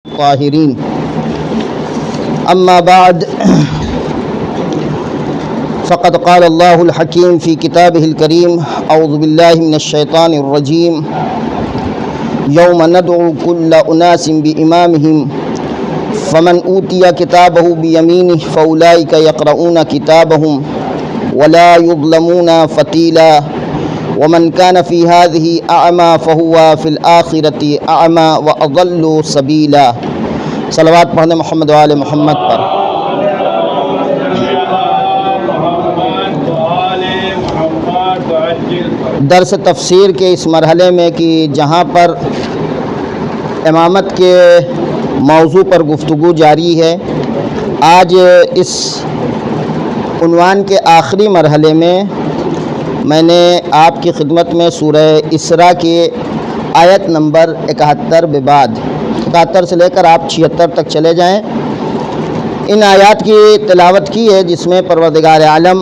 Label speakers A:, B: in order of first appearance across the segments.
A: الطاهرين أما بعد فقد قال الله الحكيم في كتابه الكريم أعوذ بالله من الشيطان الرجيم يوم ندعو كل أناس بإمامهم فمن أوتي كتابه بيمينه فأولئك يقرؤون كتابهم ولا يظلمون فتيلا ومن كان في هذه أعمى فهو في الآخرة أعمى وأضل سبيلا۔ صلوات پڑھنے محمد وآل محمد پر۔ درس تفسیر کے اس مرحلے میں کہ جہاں پر امامت کے موضوع پر گفتگو جاری ہے، آج اس عنوان کے آخری مرحلے میں میں نے آپ کی خدمت میں سورہ اسراء کے آیت نمبر 71 کے بعد 71 سے لے کر آپ 76 تک چلے جائیں، ان آیات کی تلاوت کی ہے، جس میں پروردگار عالم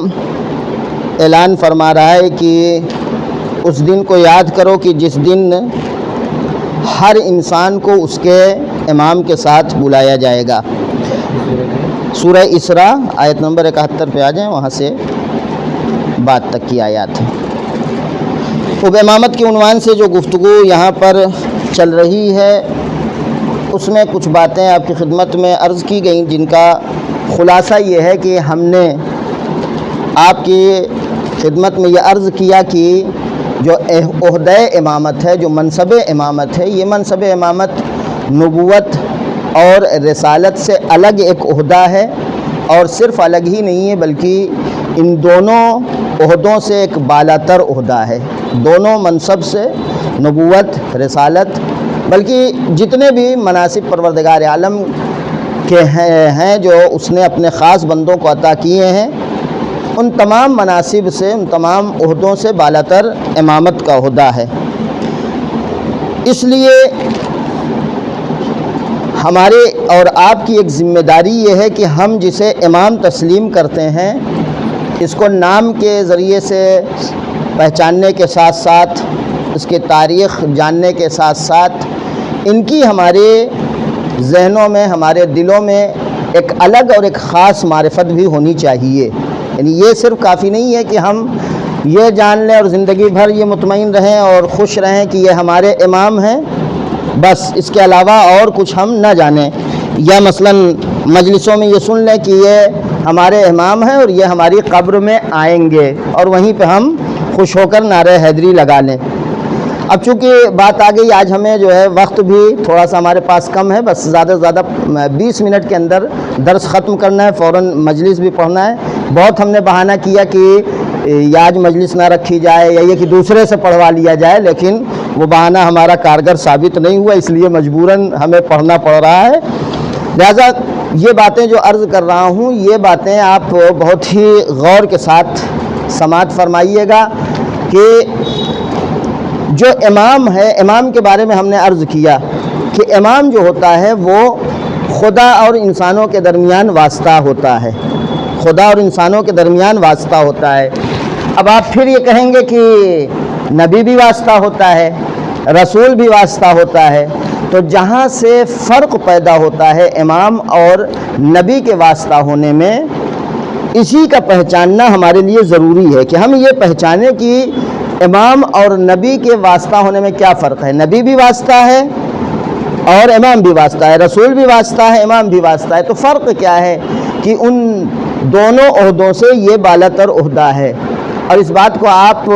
A: اعلان فرما رہا ہے کہ اس دن کو یاد کرو کہ جس دن ہر انسان کو اس کے امام کے ساتھ بلایا جائے گا۔ سورہ اسراء آیت نمبر 71 پہ آ جائیں، وہاں سے بعد تک کی آیات ہیں۔ اب امامت کے عنوان سے جو گفتگو یہاں پر چل رہی ہے، اس میں کچھ باتیں آپ کی خدمت میں عرض کی گئیں، جن کا خلاصہ یہ ہے کہ ہم نے آپ کی خدمت میں یہ عرض کیا کہ جو عہدہ امامت ہے، جو منصب امامت ہے، یہ منصب امامت نبوت اور رسالت سے الگ ایک عہدہ ہے، اور صرف الگ ہی نہیں ہے بلکہ ان دونوں عہدوں سے ایک بالاتر عہدہ ہے۔ دونوں منصب سے، نبوت، رسالت، بلکہ جتنے بھی مناصب پروردگار عالم کے ہیں جو اس نے اپنے خاص بندوں کو عطا کیے ہیں، ان تمام مناصب سے، ان تمام عہدوں سے بالاتر امامت کا عہدہ ہے۔ اس لیے ہمارے اور آپ کی ایک ذمہ داری یہ ہے کہ ہم جسے امام تسلیم کرتے ہیں، اس کو نام کے ذریعے سے پہچاننے کے ساتھ ساتھ، اس کے تاریخ جاننے کے ساتھ ساتھ، ان کی ہمارے ذہنوں میں، ہمارے دلوں میں ایک الگ اور ایک خاص معرفت بھی ہونی چاہیے۔ یعنی یہ صرف کافی نہیں ہے کہ ہم یہ جان لیں اور زندگی بھر یہ مطمئن رہیں اور خوش رہیں کہ یہ ہمارے امام ہیں، بس اس کے علاوہ اور کچھ ہم نہ جانیں، یا مثلا مجلسوں میں یہ سن لیں کہ یہ ہمارے امام ہیں اور یہ ہماری قبر میں آئیں گے، اور وہیں پہ ہم خوش ہو کر نعرہ حیدری لگا لیں۔ اب چونکہ بات آ گئی، آج ہمیں جو ہے وقت بھی تھوڑا سا ہمارے پاس کم ہے، بس زیادہ سے زیادہ 20 منٹ کے اندر درس ختم کرنا ہے، فوراً مجلس بھی پڑھنا ہے۔ بہت ہم نے بہانہ کیا کہ یا آج مجلس نہ رکھی جائے، یا یہ کہ دوسرے سے پڑھوا لیا جائے، لیکن وہ بہانہ ہمارا کارگر ثابت نہیں ہوا، اس لیے مجبوراً ہمیں پڑھنا پڑ رہا ہے۔ لہذا یہ باتیں جو عرض کر رہا ہوں، یہ باتیں آپ بہت ہی غور کے ساتھ سماعت فرمائیے گا کہ جو امام ہے، امام کے بارے میں ہم نے عرض کیا کہ امام جو ہوتا ہے وہ خدا اور انسانوں کے درمیان واسطہ ہوتا ہے، خدا اور انسانوں کے درمیان واسطہ ہوتا ہے۔ اب آپ پھر یہ کہیں گے کہ نبی بھی واسطہ ہوتا ہے، رسول بھی واسطہ ہوتا ہے، تو جہاں سے فرق پیدا ہوتا ہے امام اور نبی کے واسطہ ہونے میں، اسی کا پہچاننا ہمارے لیے ضروری ہے کہ ہم یہ پہچانیں کہ امام اور نبی کے واسطہ ہونے میں کیا فرق ہے۔ نبی بھی واسطہ ہے اور امام بھی واسطہ ہے، رسول بھی واسطہ ہے، امام بھی واسطہ ہے، تو فرق کیا ہے کہ ان دونوں عہدوں سے یہ بالاتر عہدہ ہے۔ اور اس بات کو آپ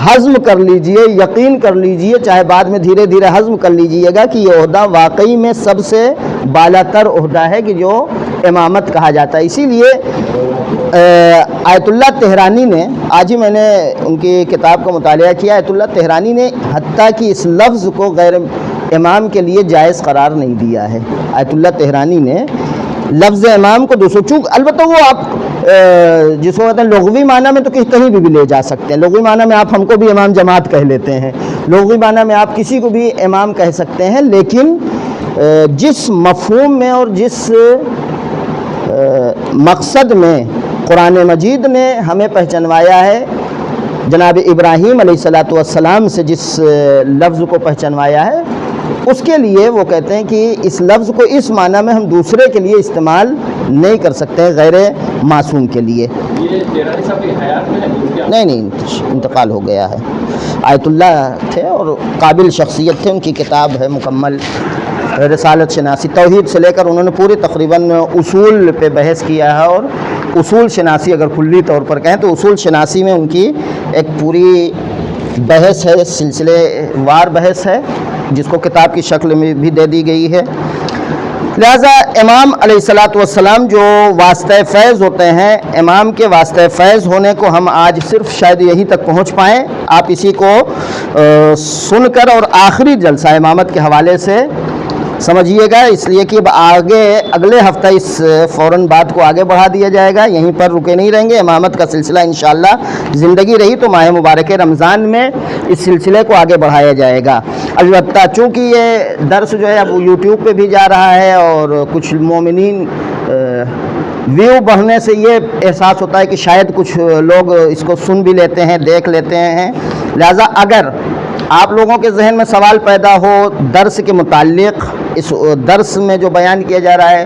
A: ہضم کر لیجئے، یقین کر لیجئے، چاہے بعد میں دھیرے دھیرے ہضم کر لیجئے گا کہ یہ عہدہ واقعی میں سب سے بالاتر عہدہ ہے کہ جو امامت کہا جاتا ہے۔ اسی لیے آیت اللہ تہرانی نے، آج ہی میں نے ان کی کتاب کا مطالعہ کیا، آیت اللہ تہرانی نے حتیٰ کہ اس لفظ کو غیر امام کے لیے جائز قرار نہیں دیا ہے۔ آیت اللہ تہرانی نے لفظ امام کو دوسروں، چونکہ البتہ وہ آپ جس کو کہتے ہیں لغوی معنی میں تو کہیں بھی لے جا سکتے ہیں، لغوی معنی میں آپ ہم کو بھی امام جماعت کہہ لیتے ہیں، لغوی معنی میں آپ کسی کو بھی امام کہہ سکتے ہیں، لیکن جس مفہوم میں اور جس مقصد میں قرآن مجید نے ہمیں پہچنوایا ہے، جناب ابراہیم علیہ السلام سے جس لفظ کو پہچنوایا ہے، اس کے لیے وہ کہتے ہیں کہ اس لفظ کو اس معنی میں ہم دوسرے کے لیے استعمال نہیں کر سکتے غیر معصوم کے لیے۔
B: یہ دیرانی صاحب کی حیات میں ہے؟
A: نہیں، انتقال ہو گیا ہے۔ آیت اللہ تھے اور قابل شخصیت تھے، ان کی کتاب ہے مکمل رسالت شناسی، توحید سے لے کر انہوں نے پورے تقریباً اصول پہ بحث کیا ہے، اور اصول شناسی اگر کلی طور پر کہیں تو اصول شناسی میں ان کی ایک پوری بحث ہے، سلسلے وار بحث ہے، جس کو کتاب کی شکل میں بھی دے دی گئی ہے۔ لہذا امام علیہ الصلاۃ والسلام جو واسطہ فیض ہوتے ہیں، امام کے واسطہ فیض ہونے کو ہم آج صرف شاید یہیں تک پہنچ پائیں۔ آپ اسی کو سن کر اور آخری جلسہ امامت کے حوالے سے سمجھیے گا، اس لیے کہ آگے اگلے ہفتہ اس فوراً بات کو آگے بڑھا دیا جائے گا، یہیں پر رکے نہیں رہیں گے۔ امامت کا سلسلہ انشاءاللہ زندگی رہی تو ماہ مبارک رمضان میں اس سلسلے کو آگے بڑھایا جائے گا۔ البتہ چونکہ یہ درس جو ہے اب یوٹیوب پہ بھی جا رہا ہے، اور کچھ مومنین ویو بڑھنے سے یہ احساس ہوتا ہے کہ شاید کچھ لوگ اس کو سن بھی لیتے ہیں، دیکھ لیتے ہیں، لہذا اگر آپ لوگوں کے ذہن میں سوال پیدا ہو درس کے متعلق، اس درس میں جو بیان کیا جا رہا ہے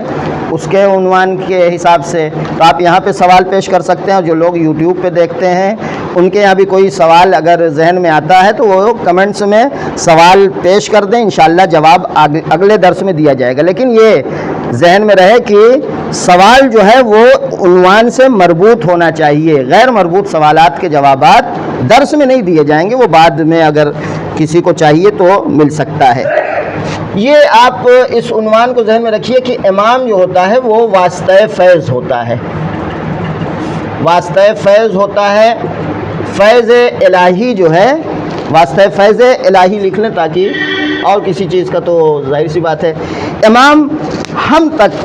A: اس کے عنوان کے حساب سے، تو آپ یہاں پہ سوال پیش کر سکتے ہیں، اور جو لوگ یوٹیوب پہ دیکھتے ہیں ان کے یہاں بھی کوئی سوال اگر ذہن میں آتا ہے تو وہ کمنٹس میں سوال پیش کر دیں، انشاءاللہ جواب اگلے درس میں دیا جائے گا۔ لیکن یہ ذہن میں رہے کہ سوال جو ہے وہ عنوان سے مربوط ہونا چاہیے، غیر مربوط سوالات کے جوابات درس میں نہیں دیے جائیں گے، وہ بعد میں اگر کسی کو چاہیے تو مل سکتا ہے۔ یہ آپ اس عنوان کو ذہن میں رکھیے کہ امام جو ہوتا ہے وہ واسطہ فیض ہوتا ہے، واسطہ فیض ہوتا ہے۔ فیض الہی جو ہے، واسطہ فیض الہی لکھ لیں تاکہ اور کسی چیز کا تو ظاہر سی بات ہے۔ امام ہم تک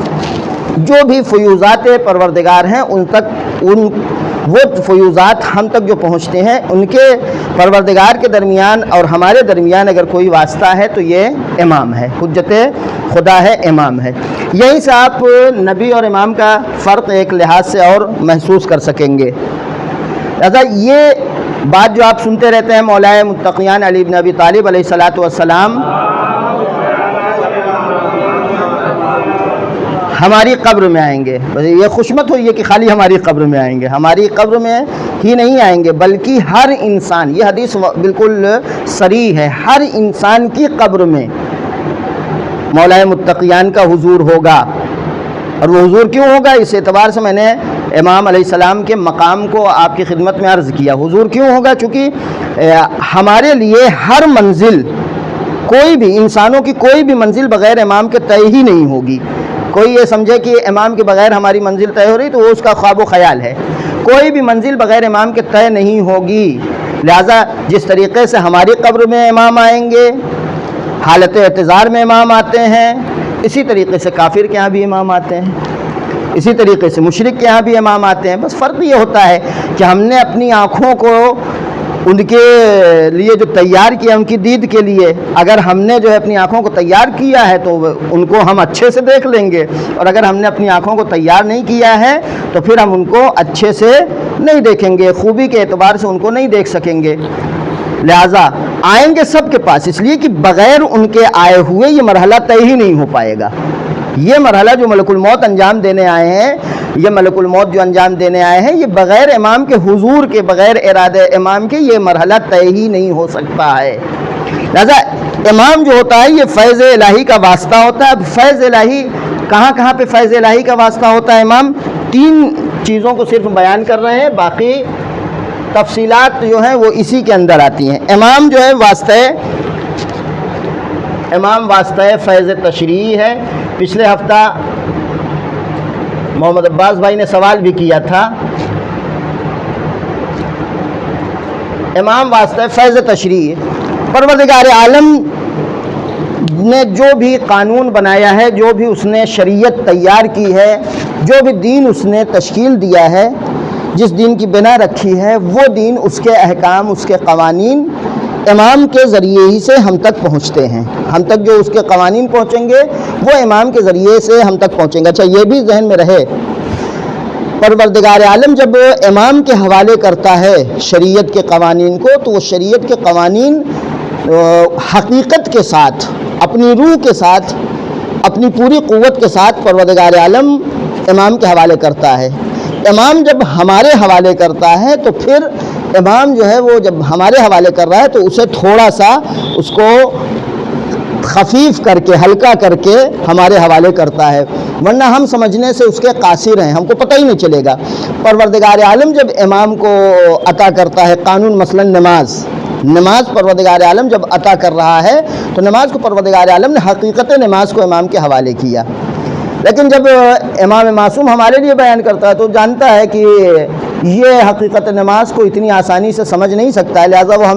A: جو بھی فیوضات پروردگار ہیں ان تک وہ فیوضات ہم تک جو پہنچتے ہیں، ان کے پروردگار کے درمیان اور ہمارے درمیان اگر کوئی واسطہ ہے تو یہ امام ہے، حجت خدا ہے، امام ہے۔ یہیں سے آپ نبی اور امام کا فرق ایک لحاظ سے اور محسوس کر سکیں گے۔ لہذا یہ بات جو آپ سنتے رہتے ہیں، مولائے متقیان علی بن ابی طالب علیہ الصلاۃ والسلام ہماری قبر میں آئیں گے، یہ خوشمت ہوئی ہے کہ خالی ہماری قبر میں آئیں گے، ہماری قبر میں ہی نہیں آئیں گے بلکہ ہر انسان، یہ حدیث بالکل صریح ہے، ہر انسان کی قبر میں مولائے متقیان کا حضور ہوگا۔ اور وہ حضور کیوں ہوگا؟ اس اعتبار سے میں نے امام علیہ السلام کے مقام کو آپ کی خدمت میں عرض کیا۔ حضور کیوں ہوگا؟ چونکہ ہمارے لیے ہر منزل، کوئی بھی انسانوں کی کوئی بھی منزل بغیر امام کے طے ہی نہیں ہوگی۔ کوئی یہ سمجھے کہ امام کے بغیر ہماری منزل طے ہو رہی تو وہ اس کا خواب و خیال ہے، کوئی بھی منزل بغیر امام کے طے نہیں ہوگی۔ لہذا جس طریقے سے ہماری قبر میں امام آئیں گے، حالت اعتذار میں امام آتے ہیں، اسی طریقے سے کافر کے ہاں بھی امام آتے ہیں، اسی طریقے سے مشرک کے ہاں بھی امام آتے ہیں۔ بس فرق یہ ہوتا ہے کہ ہم نے اپنی آنکھوں کو ان کے لیے جو تیار کیا، ان کی دید کے لیے، اگر ہم نے جو ہے اپنی آنکھوں کو تیار کیا ہے تو ان کو ہم اچھے سے دیکھ لیں گے، اور اگر ہم نے اپنی آنکھوں کو تیار نہیں کیا ہے تو پھر ہم ان کو اچھے سے نہیں دیکھیں گے، خوبی کے اعتبار سے ان کو نہیں دیکھ سکیں گے۔ لہٰذا آئیں گے سب کے پاس، اس لیے کہ بغیر ان کے آئے ہوئے یہ مرحلہ طے ہی نہیں ہو پائے گا۔ یہ مرحلہ جو ملک الموت انجام دینے آئے ہیں، یہ ملک الموت جو انجام دینے آئے ہیں، یہ بغیر امام کے حضور کے، بغیر ارادہ امام کے یہ مرحلہ طے ہی نہیں ہو سکتا ہے۔ لہذا امام جو ہوتا ہے یہ فیض الہی کا واسطہ ہوتا ہے۔ اب فیض الہی کہاں کہاں پہ فیض الہی کا واسطہ ہوتا ہے؟ امام تین چیزوں کو صرف بیان کر رہے ہیں، باقی تفصیلات جو ہیں وہ اسی کے اندر آتی ہیں۔ امام جو ہے واسطہ فیض تشریعی ہے۔ پچھلے ہفتہ محمد عباس بھائی نے سوال بھی کیا تھا، امام واسطہ فیض تشریعی، پروردگار عالم نے جو بھی قانون بنایا ہے، جو بھی اس نے شریعت تیار کی ہے، جو بھی دین اس نے تشکیل دیا ہے، جس دین کی بنا رکھی ہے، وہ دین، اس کے احکام، اس کے قوانین امام کے ذریعے ہی سے ہم تک پہنچتے ہیں۔ ہم تک جو اس کے قوانین پہنچیں گے وہ امام کے ذریعے سے ہم تک پہنچیں گے۔ اچھا یہ بھی ذہن میں رہے، پروردگار عالم جب امام کے حوالے کرتا ہے شریعت کے قوانین کو، تو وہ شریعت کے قوانین حقیقت کے ساتھ اپنی روح کے ساتھ، اپنی پوری قوت کے ساتھ پروردگار عالم امام کے حوالے کرتا ہے۔ امام جب ہمارے حوالے کرتا ہے تو پھر امام جو ہے وہ جب ہمارے حوالے کر رہا ہے تو اسے تھوڑا سا اس کو خفیف کر کے، ہلکا کر کے ہمارے حوالے کرتا ہے، ورنہ ہم سمجھنے سے اس کے قاصر ہیں، ہم کو پتہ ہی نہیں چلے گا۔ پروردگار عالم جب امام کو عطا کرتا ہے قانون، مثلا نماز پروردگار عالم جب عطا کر رہا ہے تو نماز کو پروردگار عالم نے حقیقت نماز کو امام کے حوالے کیا، لیکن جب امام معصوم ہمارے لیے بیان کرتا ہے تو جانتا ہے کہ یہ حقیقت نماز کو اتنی آسانی سے سمجھ نہیں سکتا ہے، لہٰذا وہ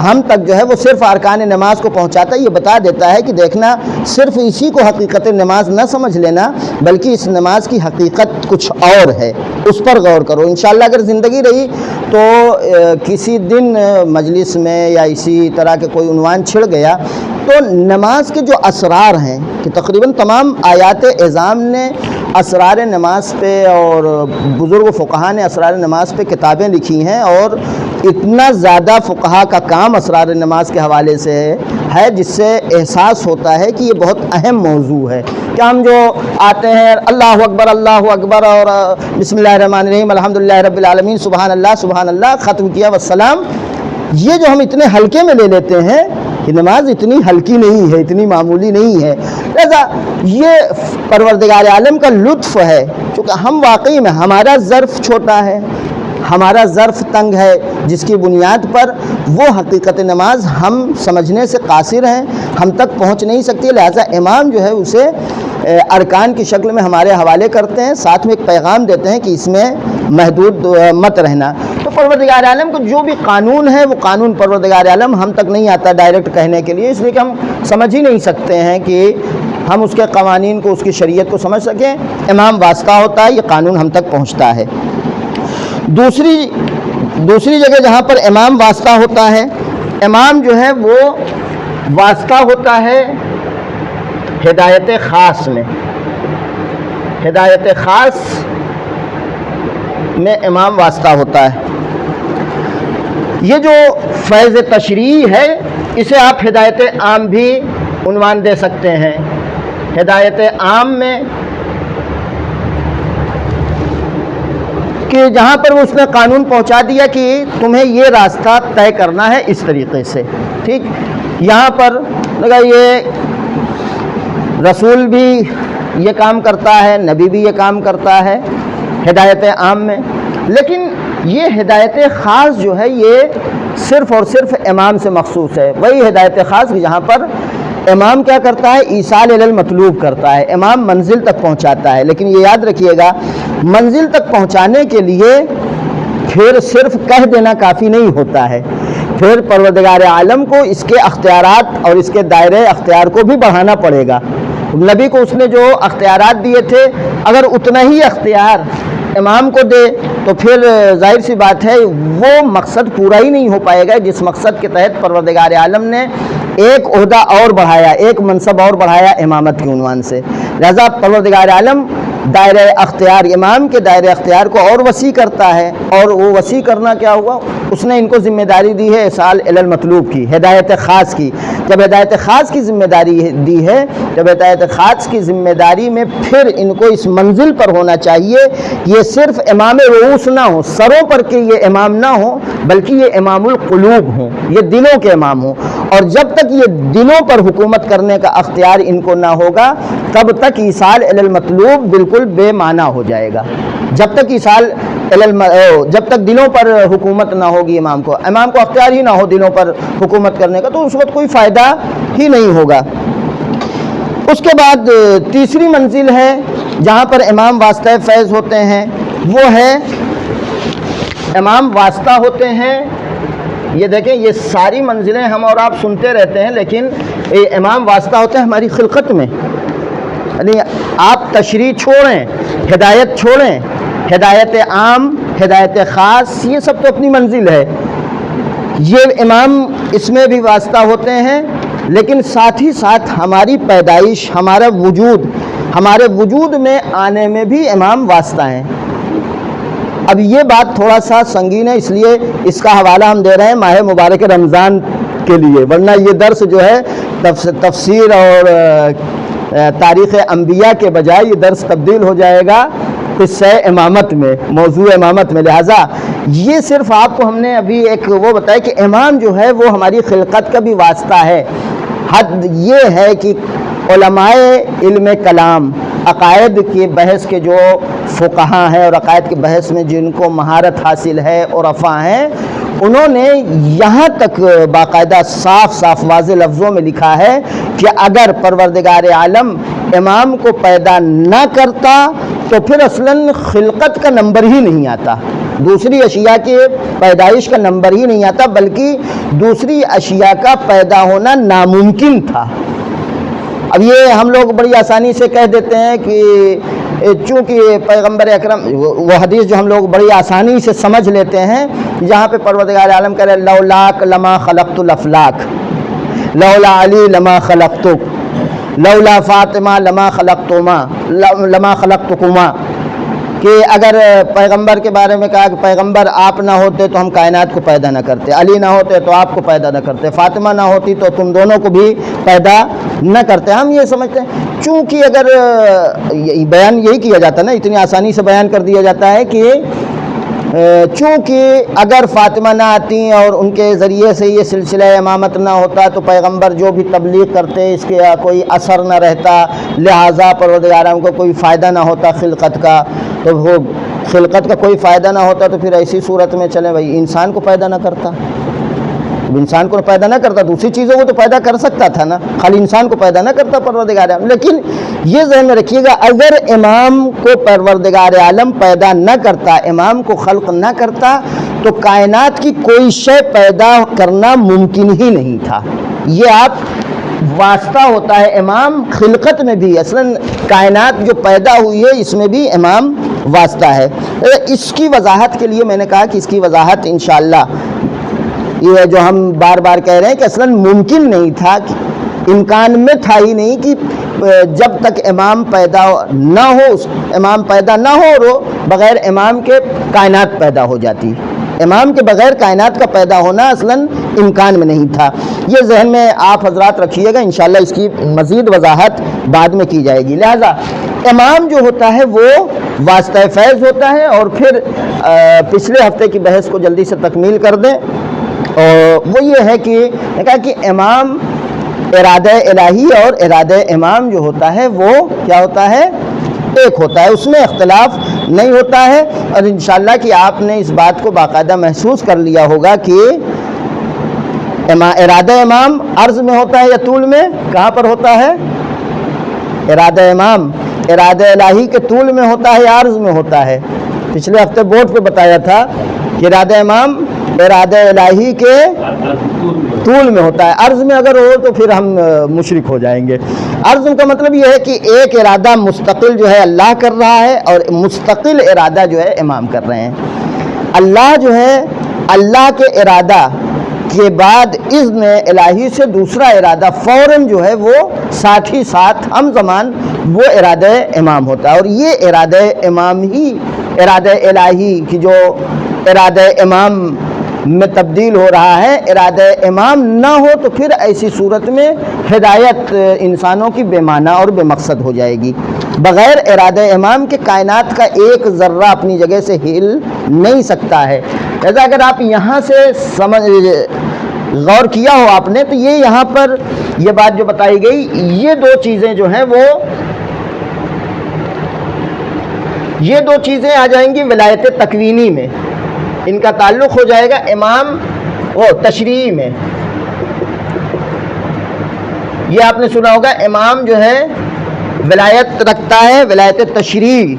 A: ہم تک جو ہے وہ صرف ارکان نماز کو پہنچاتا ہے، یہ بتا دیتا ہے کہ دیکھنا صرف اسی کو حقیقت نماز نہ سمجھ لینا، بلکہ اس نماز کی حقیقت کچھ اور ہے، اس پر غور کرو۔ انشاءاللہ اگر زندگی رہی تو کسی دن مجلس میں یا اسی طرح کے کوئی عنوان چھڑ گیا تو نماز کے جو اسرار ہیں کہ تقریباً تمام آیات اعظام نے اسرار نماز پہ، اور بزرگ فقہا نے اسرار نماز پہ کتابیں لکھی ہیں، اور اتنا زیادہ فقہا کا کام اسرار نماز کے حوالے سے ہے جس سے احساس ہوتا ہے کہ یہ بہت اہم موضوع ہے کہ ہم جو آتے ہیں اللہ اکبر اور بسم اللہ الرحمن الرحیم الحمدللہ رب العالمین سبحان اللہ ختم کیا والسلام، یہ جو ہم اتنے ہلکے میں لے لیتے ہیں کہ نماز اتنی ہلکی نہیں ہے، اتنی معمولی نہیں ہے، لہذا یہ پروردگار عالم کا لطف ہے، چونکہ ہم واقعی میں ہمارا ظرف چھوٹا ہے، ہمارا ظرف تنگ ہے، جس کی بنیاد پر وہ حقیقت نماز ہم سمجھنے سے قاصر ہیں، ہم تک پہنچ نہیں سکتی، لہذا امام جو ہے اسے ارکان کی شکل میں ہمارے حوالے کرتے ہیں، ساتھ میں ایک پیغام دیتے ہیں کہ اس میں محدود مت رہنا۔ تو پروردگار عالم کو جو بھی قانون ہے وہ قانون پروردگار عالم ہم تک نہیں آتا ڈائریکٹ کہنے کے لیے، اس لیے کہ ہم سمجھ ہی نہیں سکتے ہیں کہ ہم اس کے قوانین کو، اس کی شریعت کو سمجھ سکیں۔ امام واسطہ ہوتا ہے، یہ قانون ہم تک پہنچتا ہے۔ دوسری جگہ جہاں پر امام واسطہ ہوتا ہے، امام جو ہے وہ واسطہ ہوتا ہے ہدایت خاص میں، ہدایت خاص میں امام واسطہ ہوتا ہے۔ یہ جو فیض تشریع ہے اسے آپ ہدایت عام بھی عنوان دے سکتے ہیں۔ ہدایت عام میں کہ جہاں پر اس نے قانون پہنچا دیا کہ تمہیں یہ راستہ طے کرنا ہے اس طریقے سے، ٹھیک، یہاں پر لگا یہ رسول بھی یہ کام کرتا ہے، نبی بھی یہ کام کرتا ہے ہدایت عام میں، لیکن یہ ہدایت خاص جو ہے یہ صرف اور صرف امام سے مخصوص ہے۔ وہی ہدایت خاص کہ جہاں پر امام کیا کرتا ہے، ایصال الی المطلوب کرتا ہے، امام منزل تک پہنچاتا ہے، لیکن یہ یاد رکھیے گا منزل تک پہنچانے کے لیے پھر صرف کہہ دینا کافی نہیں ہوتا ہے، پھر پروردگار عالم کو اس کے اختیارات اور اس کے دائرے اختیار کو بھی بڑھانا پڑے گا۔ نبی کو اس نے جو اختیارات دیے تھے اگر اتنا ہی اختیار امام کو دے تو پھر ظاہر سی بات ہے وہ مقصد پورا ہی نہیں ہو پائے گا جس مقصد کے تحت پروردگار عالم نے ایک عہدہ اور بڑھایا، ایک منصب اور بڑھایا امامت کے عنوان سے۔ لہذا پروردگار عالم دائرہ اختیار، امام کے دائرہ اختیار کو اور وسیع کرتا ہے، اور وہ وسیع کرنا کیا ہوا، اس نے ان کو ذمہ داری دی ہے ایصال الی المطلوب کی، ہدایت خاص کی۔ جب ہدایت خاص کی ذمہ داری دی ہے، جب ہدایت خاص کی ذمہ داری میں پھر ان کو اس منزل پر ہونا چاہیے، یہ صرف امام رؤوس نہ ہو، سروں پر کے یہ امام نہ ہو، بلکہ یہ امام القلوب ہوں، یہ دلوں کے امام ہوں، اور جب تک یہ دلوں پر حکومت کرنے کا اختیار ان کو نہ ہوگا تب تک ایصال الی المطلوب بالکل بے معنی ہو جائے گا۔ جب تک جب تک دلوں پر حکومت نہ ہوگی امام کو اختیار ہی نہ ہو دلوں پر حکومت کرنے کا، تو اس وقت کوئی فائدہ ہی نہیں ہوگا۔ اس کے بعد تیسری منزل ہے جہاں پر امام واسطہ فیض ہوتے ہیں، وہ ہے امام واسطہ ہوتے ہیں۔ یہ دیکھیں یہ ساری منزلیں ہم اور آپ سنتے رہتے ہیں، لیکن امام واسطہ ہوتے ہیں ہماری خلقت میں، یعنی آپ تشریع چھوڑیں، ہدایت چھوڑیں، ہدایت عام، ہدایت خاص، یہ سب تو اپنی منزل ہے، یہ امام اس میں بھی واسطہ ہوتے ہیں، لیکن ساتھ ہی ساتھ ہماری پیدائش، ہمارے وجود میں آنے میں بھی امام واسطہ ہیں۔ اب یہ بات تھوڑا سا سنگین ہے، اس لیے اس کا حوالہ ہم دے رہے ہیں ماہ مبارک رمضان کے لیے، ورنہ یہ درس جو ہے تفسیر اور تاریخ انبیاء کے بجائے یہ درس تبدیل ہو جائے گا قصہ امامت میں، موضوع امامت میں. لہٰذا یہ صرف آپ کو ہم نے ابھی ایک وہ بتایا کہ امام جو ہے وہ ہماری خلقت کا بھی واسطہ ہے. حد یہ ہے کہ علماء علم کلام، عقائد کی بحث کے جو فقہا ہیں اور عقائد کی بحث میں جن کو مہارت حاصل ہے اور عفا ہیں، انہوں نے یہاں تک باقاعدہ صاف صاف واضح لفظوں میں لکھا ہے کہ اگر پروردگار عالم امام کو پیدا نہ کرتا تو پھر اصلاً خلقت کا نمبر ہی نہیں آتا، دوسری اشیاء کی پیدائش کا نمبر ہی نہیں آتا، بلکہ دوسری اشیاء کا پیدا ہونا ناممکن تھا. اب یہ ہم لوگ بڑی آسانی سے کہہ دیتے ہیں کہ چونکہ پیغمبر اکرم، وہ حدیث جو ہم لوگ بڑی آسانی سے سمجھ لیتے ہیں جہاں پہ پروردگار عالم کہہ رہے لولاک لما خلقت الافلاک، لولا علی لما خلقتک، لولا فاطمہ لما خلقتکما، کہ اگر پیغمبر کے بارے میں کہا کہ پیغمبر آپ نہ ہوتے تو ہم کائنات کو پیدا نہ کرتے، علی نہ ہوتے تو آپ کو پیدا نہ کرتے، فاطمہ نہ ہوتی تو تم دونوں کو بھی پیدا نہ کرتے. ہم یہ سمجھتے ہیں چونکہ اگر بیان یہی کیا جاتا ہے نا، اتنی آسانی سے بیان کر دیا جاتا ہے کہ چونکہ اگر فاطمہ نہ آتی اور ان کے ذریعے سے یہ سلسلہ امامت نہ ہوتا تو پیغمبر جو بھی تبلیغ کرتے اس کے کوئی اثر نہ رہتا، لہٰذا پروردگار عالم کو کوئی فائدہ نہ ہوتا خلقت کا، تو وہ خلقت کا کوئی فائدہ نہ ہوتا تو پھر ایسی صورت میں چلے بھائی انسان کو پیدا نہ کرتا. انسان کو پیدا نہ کرتا دوسری چیزوں کو تو پیدا کر سکتا تھا نا، خالی انسان کو پیدا نہ کرتا پروردگار عالم. لیکن یہ ذہن میں رکھیے گا اگر امام کو پروردگار عالم پیدا نہ کرتا، امام کو خلق نہ کرتا تو کائنات کی کوئی شے پیدا کرنا ممکن ہی نہیں تھا. یہ آپ واسطہ ہوتا ہے امام خلقت میں بھی، اصلاً کائنات جو پیدا ہوئی ہے اس میں بھی امام واسطہ ہے. اس کی وضاحت کے لیے میں نے کہا کہ اس کی وضاحت انشاءاللہ یہ جو ہم بار بار کہہ رہے ہیں کہ اصلاً ممکن نہیں تھا، امکان میں تھا ہی نہیں کہ جب تک امام پیدا نہ ہو، امام پیدا نہ ہو اور بغیر امام کے کائنات پیدا ہو جاتی. امام کے بغیر کائنات کا پیدا ہونا اصلاً امکان میں نہیں تھا. یہ ذہن میں آپ حضرات رکھیے گا، انشاءاللہ اس کی مزید وضاحت بعد میں کی جائے گی. لہذا امام جو ہوتا ہے وہ واسطہ فیض ہوتا ہے. اور پھر پچھلے ہفتے کی بحث کو جلدی سے تکمیل کر دیں، اور وہ یہ ہے کہ کہا کہ امام ارادہ الہی اور ارادہ امام جو ہوتا ہے وہ کیا ہوتا ہے؟ ایک ہوتا ہے، اس میں اختلاف نہیں ہوتا ہے. اور انشاءاللہ کہ آپ نے اس بات کو باقاعدہ محسوس کر لیا ہوگا کہ ارادہ امام عرض میں ہوتا ہے یا طول میں؟ کہاں پر ہوتا ہے ارادہ امام؟ ارادہ الہی کے طول میں ہوتا ہے یا عرض میں ہوتا ہے؟ پچھلے ہفتے بورڈ پہ بتایا تھا کہ ارادہ امام ارادہ الہی کے طول میں ہوتا ہے، عرض میں اگر ہو تو پھر ہم مشرک ہو جائیں گے. عرض کا مطلب یہ ہے کہ ایک ارادہ مستقل جو ہے اللہ کر رہا ہے اور مستقل ارادہ جو ہے امام کر رہے ہیں. اللہ جو ہے، اللہ کے ارادہ کے بعد اذن الہی سے دوسرا ارادہ فوراً جو ہے وہ ساتھ ہی ساتھ ہم زمان وہ ارادہ امام ہوتا ہے. اور یہ ارادہ امام ہی ارادہ الہی کی جو ارادہ امام میں تبدیل ہو رہا ہے، ارادہ امام نہ ہو تو پھر ایسی صورت میں ہدایت انسانوں کی بے معنی اور بے مقصد ہو جائے گی. بغیر ارادہ امام کے کائنات کا ایک ذرہ اپنی جگہ سے ہل نہیں سکتا ہے. لہذا اگر آپ یہاں سے غور کیا ہو آپ نے تو یہ یہاں پر یہ بات جو بتائی گئی، یہ دو چیزیں جو ہیں وہ یہ دو چیزیں آ جائیں گی ولایت تکوینی میں، ان کا تعلق ہو جائے گا امام و تشریعی میں. یہ آپ نے سنا ہوگا امام جو ہے ولایت رکھتا ہے، ولایت تشریعی،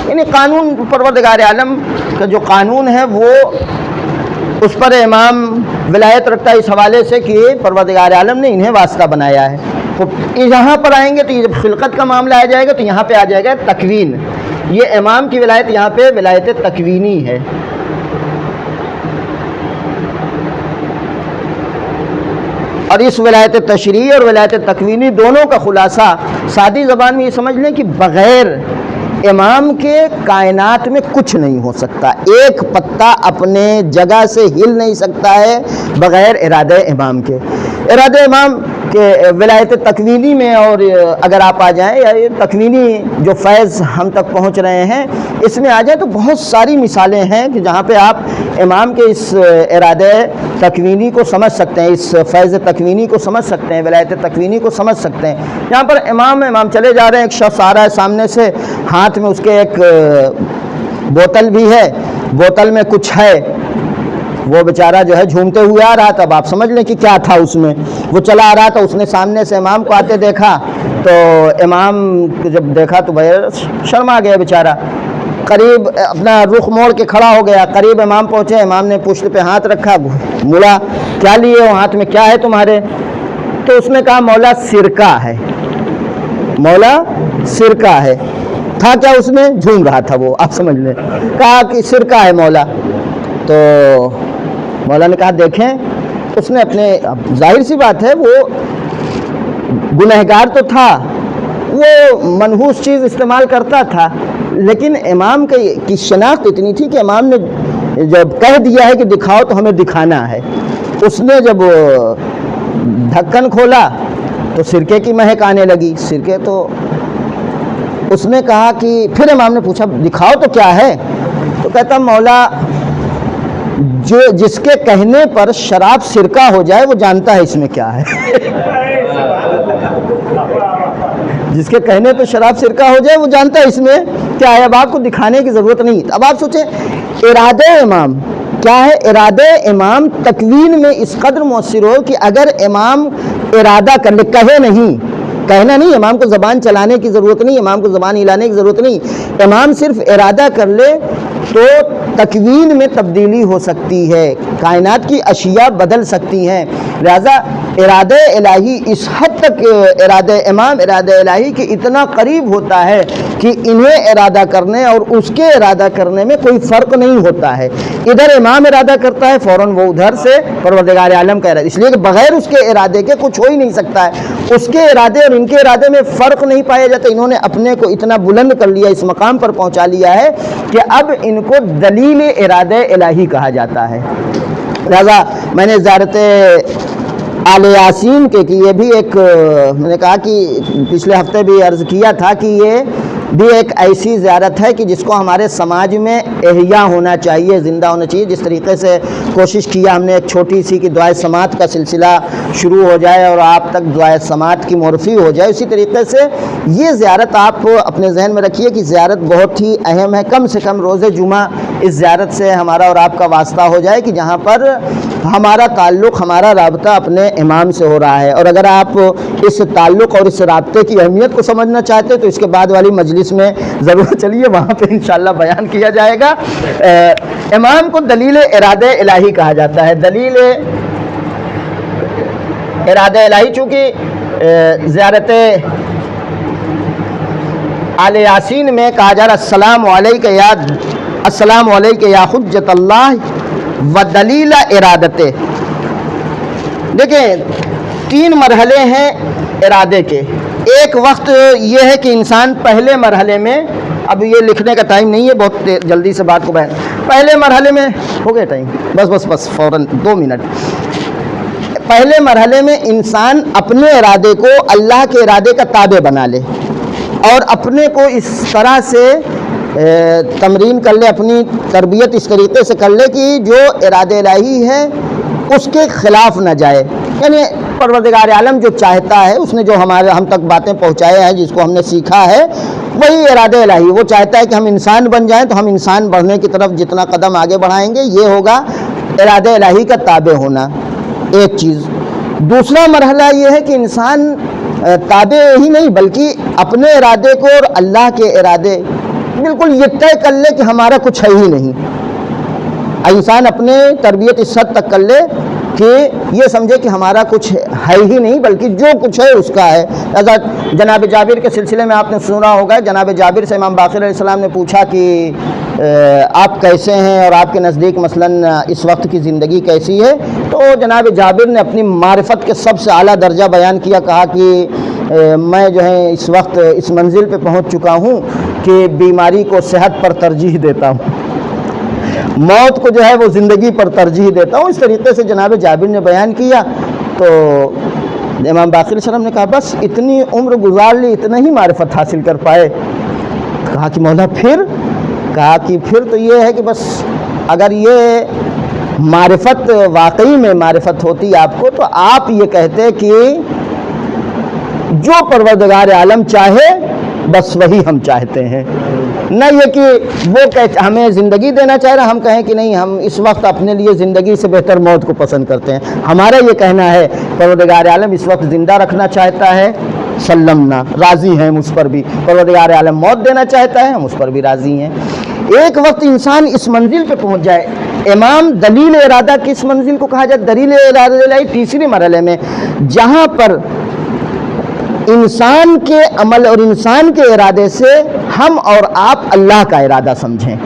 A: یعنی قانون پروردگار عالم کا جو قانون ہے وہ اس پر امام ولایت رکھتا ہے اس حوالے سے کہ پروردگار عالم نے انہیں واسطہ بنایا ہے. تو یہاں پر آئیں گے تو یہ جب خلقت کا معاملہ آ جائے گا تو یہاں پہ آ جائے گا تکوین. یہ امام کی ولایت یہاں پہ ولایت تکوینی ہے. اور اس ولایت تشریعی اور ولایت تکوینی دونوں کا خلاصہ سادی زبان میں یہ سمجھ لیں کہ بغیر امام کے کائنات میں کچھ نہیں ہو سکتا. ایک پتا اپنے جگہ سے ہل نہیں سکتا ہے بغیر ارادہ امام کے. ارادہ امام کہ ولایت تکوینی میں اور اگر آپ آ جائیں یا یہ تکوینی جو فیض ہم تک پہنچ رہے ہیں اس میں آ جائیں تو بہت ساری مثالیں ہیں کہ جہاں پہ آپ امام کے اس ارادہ تکوینی کو سمجھ سکتے ہیں، اس فیض تکوینی کو سمجھ سکتے ہیں، ولایت تکوینی کو سمجھ سکتے ہیں۔ یہاں پر امام چلے جا رہے ہیں، ایک شخص آ رہا ہے سامنے سے، ہاتھ میں اس کے ایک بوتل بھی ہے، بوتل میں کچھ ہے، وہ بیچارہ جو ہے جھومتے ہوئے آ رہا تھا۔ اب آپ سمجھ لیں کہ کیا تھا اس میں، وہ چلا آ رہا تھا، اس نے سامنے سے امام کو آتے دیکھا تو امام کو جب دیکھا تو بھائی شرما گیا بیچارہ، قریب اپنا رخ موڑ کے کھڑا ہو گیا، قریب امام پہنچے، امام نے پشت پہ ہاتھ رکھا، مڑا، کیا لیے ہو ہاتھ میں، کیا ہے تمہارے؟ تو اس نے کہا مولا سرکہ ہے، مولا سرکہ ہے۔ تھا کیا اس میں؟ جھوم رہا تھا وہ، آپ سمجھ لیں، کہا کہ سرکہ ہے مولا۔ تو مولا نے کہا دیکھیں، اس نے اپنے، ظاہر سی بات ہے وہ گنہگار تو تھا، وہ منحوس چیز استعمال کرتا تھا، لیکن امام کی شناخت اتنی تھی کہ امام نے جب کہہ دیا ہے کہ دکھاؤ تو ہمیں دکھانا ہے۔ اس نے جب ڈھکن کھولا تو سرکے کی مہک آنے لگی، سرکے تو اس نے کہا کہ پھر امام نے پوچھا دکھاؤ تو کیا ہے؟ تو کہتا مولا جس کے کہنے پر شراب سرکہ ہو جائے وہ جانتا ہے اس میں کیا ہے۔ جس کے کہنے پہ شراب سرکہ ہو جائے وہ جانتا ہے اس میں کیا ہے، اب آپ کو دکھانے کی ضرورت نہیں۔ اب آپ سوچیں ارادہ امام کیا ہے، ارادہ امام تکوین میں اس قدر مؤثر ہو کہ اگر امام ارادہ کر لے، کہے نہیں، کہنا نہیں، امام کو زبان چلانے کی ضرورت نہیں، امام کو زبان ہلانے کی ضرورت نہیں، امام صرف ارادہ کر لے تو تکوین میں تبدیلی ہو سکتی ہے، کائنات کی اشیاء بدل سکتی ہیں۔ لہذا ارادہ الہی اس حد تک ارادہ امام ارادہ الہی کے اتنا قریب ہوتا ہے کہ انہیں ارادہ کرنے اور اس کے ارادہ کرنے میں کوئی فرق نہیں ہوتا ہے۔ ادھر امام ارادہ کرتا ہے فوراً وہ ادھر سے پروردگار عالم کا ارادہ، اس لیے کہ بغیر اس کے ارادے کے کچھ ہو ہی نہیں سکتا ہے۔ اس کے ارادے اور ان کے ارادے میں فرق نہیں پایا جاتا۔ انہوں نے اپنے کو اتنا بلند کر لیا، اس مقام پر پہنچا لیا ہے کہ اب ان کو دلیل ارادہ الہی کہا جاتا ہے۔ لہذا میں نے زیارت آل یاسین کے کہ یہ بھی ایک، میں نے کہا کہ پچھلے ہفتے بھی عرض کیا تھا کہ یہ بھی ایک ایسی زیارت ہے کہ جس کو ہمارے سماج میں احیاء ہونا چاہیے، زندہ ہونا چاہیے۔ جس طریقے سے کوشش کیا ہم نے ایک چھوٹی سی کہ دعائے سماعت کا سلسلہ شروع ہو جائے اور آپ تک دعائے سماعت کی معرفی ہو جائے، اسی طریقے سے یہ زیارت آپ اپنے ذہن میں رکھیے کہ زیارت بہت ہی اہم ہے۔ کم سے کم روز جمعہ اس زیارت سے ہمارا اور آپ کا واسطہ ہو جائے کہ جہاں پر ہمارا تعلق، ہمارا رابطہ اپنے امام سے ہو رہا ہے۔ اور اگر آپ اس تعلق اور اس رابطے کی اہمیت کو سمجھنا چاہتے تو اس کے بعد والی مجلس میں ضرور چلیے، وہاں پہ انشاءاللہ بیان کیا جائے گا۔ امام کو دلیل ارادہ الہی کہا جاتا ہے۔ دلیل ارادہ الہی چونکہ زیارت آل یاسین میں کہا جا رہا السلام علیکہ یا حجت اللہ و دلیل ارادت۔ دیکھیں 3 مرحلے ہیں ارادے کے۔ ایک وقت یہ ہے کہ انسان پہلے مرحلے میں، اب یہ لکھنے کا ٹائم نہیں ہے، بہت جلدی سے بات کو بیان، پہلے مرحلے میں ہو گیا ٹائم، بس فوراً 2 منٹ۔ پہلے مرحلے میں انسان اپنے ارادے کو اللہ کے ارادے کا تابع بنا لے اور اپنے کو اس طرح سے تمرین کر لے، اپنی تربیت اس طریقے سے کر لے کہ جو ارادہ الہی ہے اس کے خلاف نہ جائے۔ یعنی پروردگار عالم جو چاہتا ہے، اس نے جو ہم تک باتیں پہنچائے ہیں، جس کو ہم نے سیکھا ہے، وہی ارادہ الہی۔ وہ چاہتا ہے کہ ہم انسان بن جائیں، تو ہم انسان بڑھنے کی طرف جتنا قدم آگے بڑھائیں گے یہ ہوگا ارادہ الہی کا تابع ہونا، ایک چیز۔ دوسرا مرحلہ یہ ہے کہ انسان تابع ہی نہیں بلکہ اپنے ارادے کو اور اللہ کے ارادے بالکل یہ طے کر لے کہ ہمارا کچھ ہے ہی نہیں۔ انسان اپنے تربیت اس حد تک کر لے کہ یہ سمجھے کہ ہمارا کچھ ہے ہی نہیں بلکہ جو کچھ ہے اس کا ہے۔ جناب جابر کے سلسلے میں آپ نے سنا ہوگا، جناب جابر سے امام باقر علیہ السلام نے پوچھا کہ آپ کیسے ہیں اور آپ کے نزدیک مثلاً اس وقت کی زندگی کیسی ہے؟ تو جناب جابر نے اپنی معرفت کے سب سے اعلیٰ درجہ بیان کیا، کہا کہ میں جو ہے اس وقت اس منزل پہ پہنچ چکا ہوں کہ بیماری کو صحت پر ترجیح دیتا ہوں، موت کو جو ہے وہ زندگی پر ترجیح دیتا ہوں۔ اس طریقے سے جناب جابر نے بیان کیا۔ تو امام باقر علیہ السلام نے کہا بس اتنی عمر گزار لی اتنا ہی معرفت حاصل کر پائے. کہا کہ مولا پھر؟ کہا کہ پھر تو یہ ہے کہ بس اگر یہ معرفت واقعی میں معرفت ہوتی آپ کو تو آپ یہ کہتے کہ جو پروردگار عالم چاہے بس وہی ہم چاہتے ہیں، نہ یہ کہ وہ ہمیں زندگی دینا چاہ رہا ہم کہیں کہ نہیں ہم اس وقت اپنے لیے زندگی سے بہتر موت کو پسند کرتے ہیں. ہمارا یہ کہنا ہے پروردگار عالم اس وقت زندہ رکھنا چاہتا ہے، سلمنا، راضی ہیں ہم اس پر بھی. پروردگار عالم موت دینا چاہتا ہے، ہم اس پر بھی راضی ہیں. ایک وقت انسان اس منزل پہ پہنچ جائے. امام دلیل ارادہ کس منزل کو کہا جائے؟ دلیل ارادہ تیسری مرحلے میں، جہاں پر انسان کے عمل اور انسان کے ارادے سے ہم اور آپ اللہ کا ارادہ سمجھیں.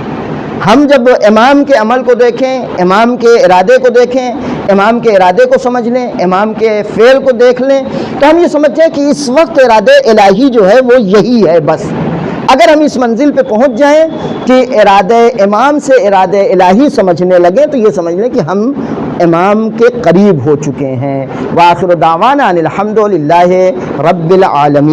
A: ہم جب امام کے عمل کو دیکھیں، امام کے ارادے کو دیکھیں، امام کے ارادے کو سمجھ لیں، امام کے فعل کو دیکھ لیں، تو ہم یہ سمجھ جائیں کہ اس وقت ارادے الہی جو ہے وہ یہی ہے بس. اگر ہم اس منزل پہ پہنچ جائیں کہ ارادے امام سے ارادے الہی سمجھنے لگیں تو یہ سمجھ لیں کہ ہم امام کے قریب ہو چکے ہیں. وآخر دعوانا ان الحمد للہ رب العالمین.